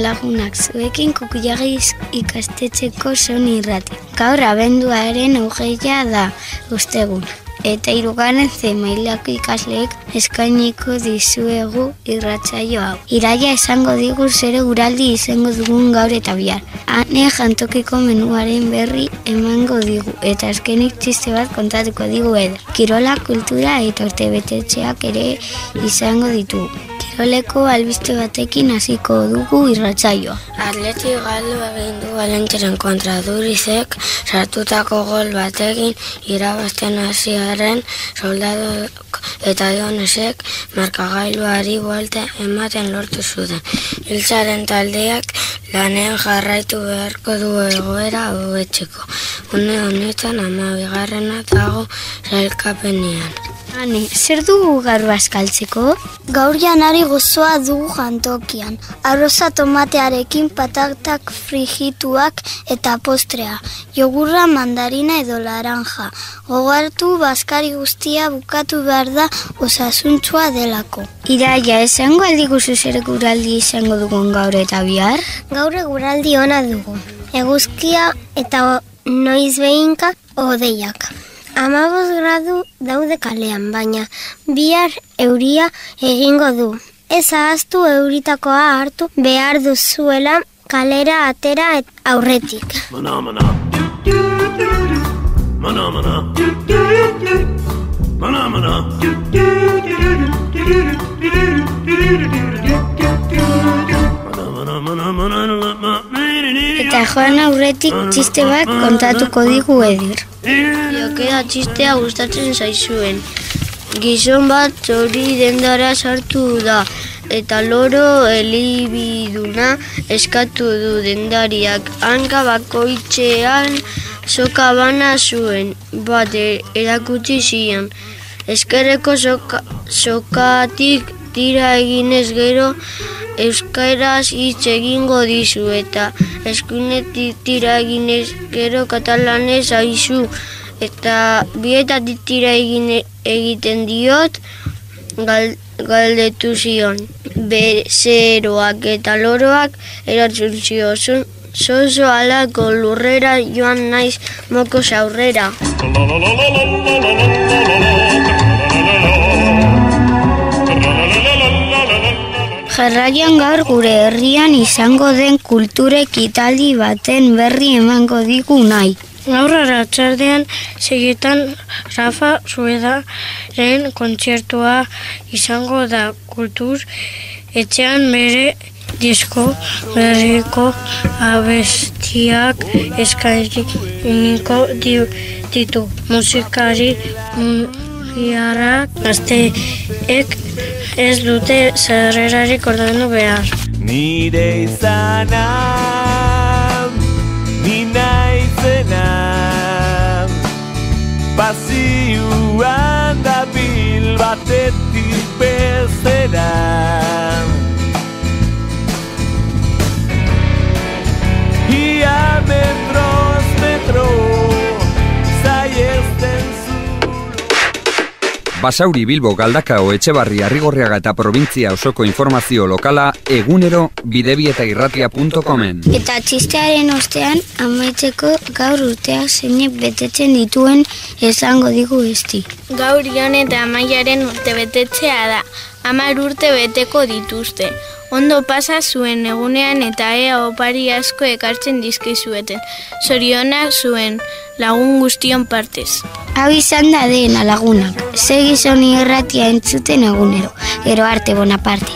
lagunak, zuekin Kukuiagiz ikastetxeko Soni Irratia. Gaur abenduaren 20 da, ostegun. Eta 3. C mailako ikasleek eskainiko dizuegu irratsaio hau. Iraia esango digu zer guraldi izango dugun gaur eta bihar. Ane jantokiko menuaren berri emango digu eta azkenik txiste bat kontatuko digu Eder. Kirola, kultura eta urtebetetxeak ere izango ditugu. Kiroleko albiste batekin hasiko dugu irratsaioa. Atleti galdu egin du Valenteren kontra Durizek sartutako gol batekin irabazten hasiaren soldaduk eta Jonesek markagailuari buelta ematen lortu zuten. Iltzaren taldeak lanean jarraitu beharko du egoera hobetzeko. Une honetan 12. dago sailkapenean. Ane, zer dugu gaur bazkaltzeko? Gaur janari gozoa dugu jantokian. Arroza tomatearekin, patatak frigituak eta postrea. Jogurra, mandarina edo laranja. Gogartu bazkari guztia bukatu behar da osasuntsua delako. Iraia, esango aldiguzu zer guraldi izango dugun gaur eta bihar? Gaur eguraldi ona dugu. Eguzkia eta noizbehinka hodeiak. 15 gradu daude kalean, baina bihar euria egingo du. Ez ahaztu euritakoa hartu behar duzuela kalera atera aurretik. Eta joan aurretik txiste bat kontatuko digu Eder. Jokea txistea gustatzen zaizuen. Gizon bat txori dendara sartu da, eta loro elebiduna eskatu du dendariak. Hanka bakoitzean soka bana zuen, bat erakutsi zion. Ezkerreko sokatik tira eginez gero, euskaraz hitz egingo dizu eta eskuinetik tira eginez gero katalanez aizu eta bietatik tira egiten diot galdetu zion. Bezeroak eta loroak erantzun zion, zozo alako lurrera joan naiz mokoz aurrera. Jarraian gaur gure herrian izango den kultura ekitaldi baten berri emango digu nahi. Gaur arratsaldean 6 Rafa Zuedaren kontzertua izango da kultur etxean bere disko berriko abestiak eskainiko ditu. Musikari mundialak gazteek ez dute sarrerarik ordaindu behar. Nire izana, ni naizena, pasioan dabil batetik bestera. Ia metroz metro, zaiezten Basauri, Bilbo, Galdakao, Etxebarri, Arrigorriaga eta provintzia osoko informazio lokala egunero bidebietairratia.comen. Eta txistearen ostean amaitzeko gaur urteak zeinek betetzen dituen esango digu esti. Gaur Jon eta Amaiaren urtebetetzea da. 10 urte beteko dituzte. Ondo pasa zuen egunean eta ea opari asko ekartzen dizkizueten. Zorionak zuen lagun guztion partez. Hau izan da dena lagunak. Segi Soni Irratia entzuten egunero. Gero arte Bonaparte.